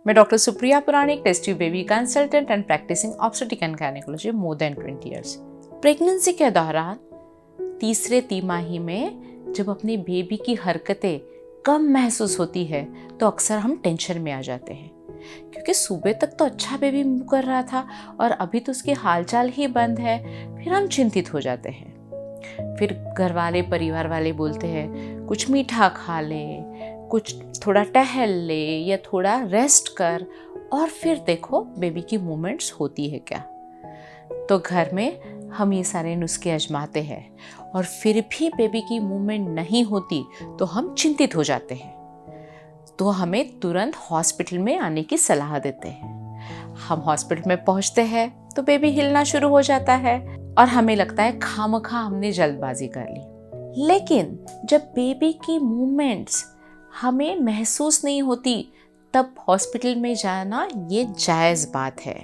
मैं doctor Supriya Puranik, test tube baby consultant and practising obstetric and gynaecology more than 20 years. Pregnancy के दौरान तीसरे तिमाही में जब अपनी बेबी की हरकतें कम महसूस होती है तो अक्सर हम टेंशन में आ जाते हैं, क्योंकि सुबह तक तो अच्छा बेबी मूव कर रहा था और अभी तो उसकी हालचाल ही बंद है। फिर हम चिंतित हो जाते हैं। फिर घर वाले, परिवार वाले बोलते हैं कुछ मीठा खा ले, कुछ थोड़ा टहल ले या थोड़ा रेस्ट कर, और फिर देखो बेबी की मूवमेंट्स होती है क्या। तो घर में हम ये सारे नुस्खे आजमाते हैं और फिर भी बेबी की मूवमेंट नहीं होती तो हम चिंतित हो जाते हैं। तो हमें तुरंत हॉस्पिटल में आने की सलाह देते हैं। हम हॉस्पिटल में पहुंचते हैं तो बेबी हिलना शुरू हो जाता है और हमें लगता है खामखा हमने जल्दबाजी कर ली। लेकिन जब बेबी की मूवमेंट्स हमें महसूस नहीं होती तब हॉस्पिटल में जाना ये जायज़ बात है,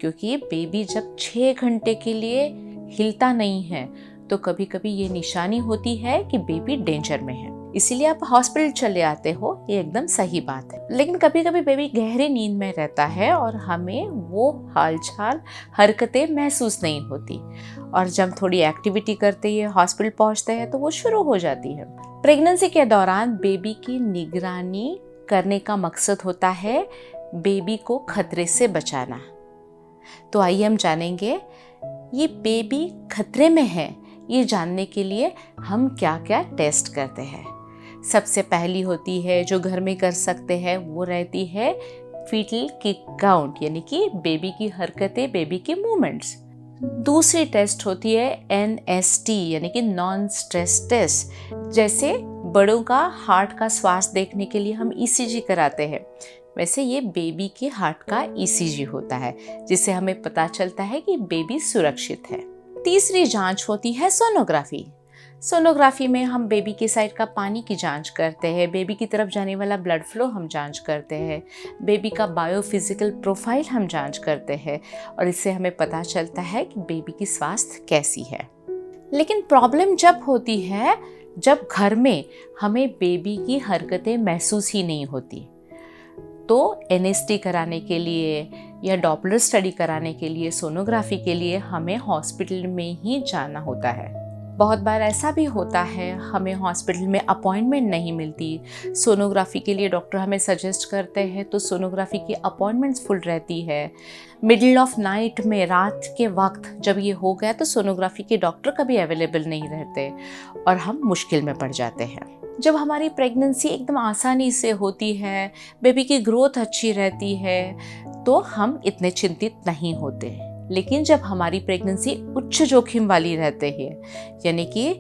क्योंकि बेबी जब 6 घंटे के लिए हिलता नहीं है तो कभी कभी ये निशानी होती है कि बेबी डेंजर में है। इसीलिए आप हॉस्पिटल चले आते हो, ये एकदम सही बात है। लेकिन कभी कभी बेबी गहरी नींद में रहता है और हमें वो हालचाल, हरकतें महसूस नहीं होती, और जब थोड़ी एक्टिविटी करते ही हॉस्पिटल पहुंचते हैं तो वो शुरू हो जाती है। प्रेगनेंसी के दौरान बेबी की निगरानी करने का मकसद होता है बेबी को खतरे से बचाना। तो आइए हम जानेंगे ये बेबी खतरे में है ये जानने के लिए हम क्या क्या टेस्ट करते हैं। सबसे पहली होती है जो घर में कर सकते हैं, वो रहती है फीटल किक काउंट, यानी कि बेबी की हरकतें, बेबी की मूवमेंट्स। दूसरी टेस्ट होती है NST, यानी कि नॉन स्ट्रेस टेस्ट। जैसे बड़ों का हार्ट का श्वास देखने के लिए हम ECG कराते हैं, वैसे ये बेबी के हार्ट का ECG होता है, जिससे हमें पता चलता है कि बेबी सुरक्षित है। तीसरी जांच होती है सोनोग्राफी। सोनोग्राफी में हम बेबी के साइड का पानी की जांच करते हैं, बेबी की तरफ जाने वाला ब्लड फ्लो हम जांच करते हैं, बेबी का बायोफिजिकल प्रोफाइल हम जांच करते हैं, और इससे हमें पता चलता है कि बेबी की स्वास्थ्य कैसी है। लेकिन प्रॉब्लम जब होती है जब घर में हमें बेबी की हरकतें महसूस ही नहीं होती, तो NST कराने के लिए या डॉपलर स्टडी कराने के लिए, सोनोग्राफी के लिए हमें हॉस्पिटल में ही जाना होता है। बहुत बार ऐसा भी होता है हमें हॉस्पिटल में अपॉइंटमेंट नहीं मिलती। सोनोग्राफी के लिए डॉक्टर हमें सजेस्ट करते हैं तो सोनोग्राफी की अपॉइंटमेंट्स फुल रहती है। मिडिल ऑफ नाइट में, रात के वक्त जब ये हो गया तो सोनोग्राफी के डॉक्टर कभी अवेलेबल नहीं रहते और हम मुश्किल में पड़ जाते हैं। जब हमारी प्रेगनेंसी एकदम आसानी से होती है, बेबी की ग्रोथ अच्छी रहती है, तो हम इतने चिंतित नहीं होते। लेकिन जब हमारी प्रेगनेंसी उच्च जोखिम वाली रहती है, यानी कि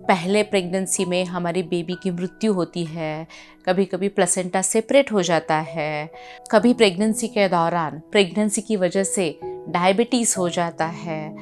पहले प्रेगनेंसी में हमारी बेबी की मृत्यु होती है, कभी कभी प्लेसेंटा सेपरेट हो जाता है, कभी प्रेगनेंसी के दौरान प्रेगनेंसी की वजह से डायबिटीज़ हो जाता है,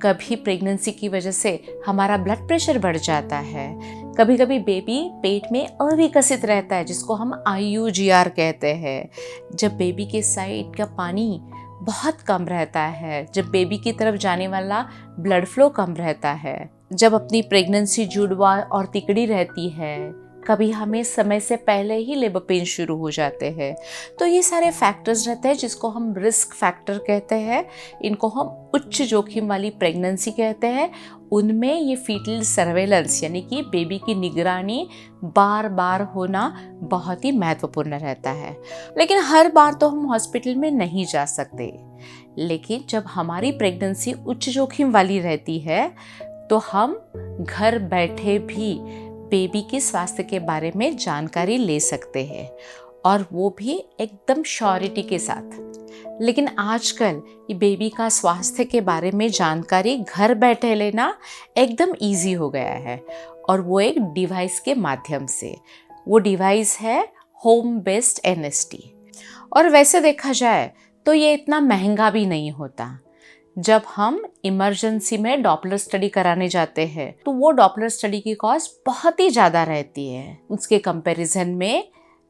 कभी प्रेगनेंसी की वजह से हमारा ब्लड प्रेशर बढ़ जाता है, कभी कभी बेबी पेट में अविकसित रहता है, जिसको हम IUGR कहते हैं। जब बेबी के साइड का पानी बहुत कम रहता है, जब बेबी की तरफ जाने वाला ब्लड फ्लो कम रहता है, जब अपनी प्रेगनेंसी जुड़वा और तिकड़ी रहती है, कभी हमें समय से पहले ही लेबर पेन शुरू हो जाते हैं। तो ये सारे फैक्टर्स रहते हैं जिसको हम रिस्क फैक्टर कहते हैं। इनको हम उच्च जोखिम वाली प्रेगनेंसी कहते हैं। उनमें ये फीटल सर्वेलेंस, यानी कि बेबी की निगरानी बार बार होना बहुत ही महत्वपूर्ण रहता है। लेकिन हर बार तो हम हॉस्पिटल में नहीं जा सकते। लेकिन जब हमारी प्रेगनेंसी उच्च जोखिम वाली रहती है तो हम घर बैठे भी बेबी के स्वास्थ्य के बारे में जानकारी ले सकते हैं, और वो भी एकदम श्योरिटी के साथ। लेकिन आजकल ये बेबी का स्वास्थ्य के बारे में जानकारी घर बैठे लेना एकदम इजी हो गया है, और वो एक डिवाइस के माध्यम से। वो डिवाइस है होम बेस्ड NST। और वैसे देखा जाए तो ये इतना महंगा भी नहीं होता। जब हम इमरजेंसी में डॉपलर स्टडी कराने जाते हैं तो वो डॉपलर स्टडी की कॉस्ट बहुत ही ज़्यादा रहती है। उसके कंपैरिजन में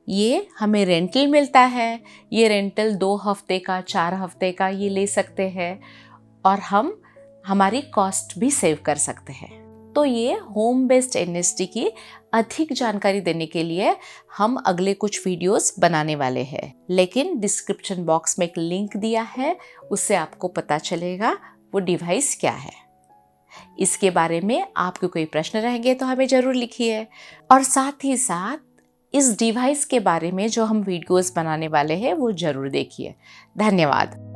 ये हमें रेंटल मिलता है। ये रेंटल 2 हफ्ते का, 4 हफ्ते का ये ले सकते हैं, और हम हमारी कॉस्ट भी सेव कर सकते हैं। तो ये होम बेस्ड एनएसडी की अधिक जानकारी देने के लिए हम अगले कुछ वीडियोस बनाने वाले हैं, लेकिन डिस्क्रिप्शन बॉक्स में एक लिंक दिया है, उससे आपको पता चलेगा वो डिवाइस क्या है। इसके बारे में आपके कोई प्रश्न रहेंगे तो हमें ज़रूर लिखिए, और साथ ही साथ इस डिवाइस के बारे में जो हम वीडियोस बनाने वाले हैं वो ज़रूर देखिए। धन्यवाद।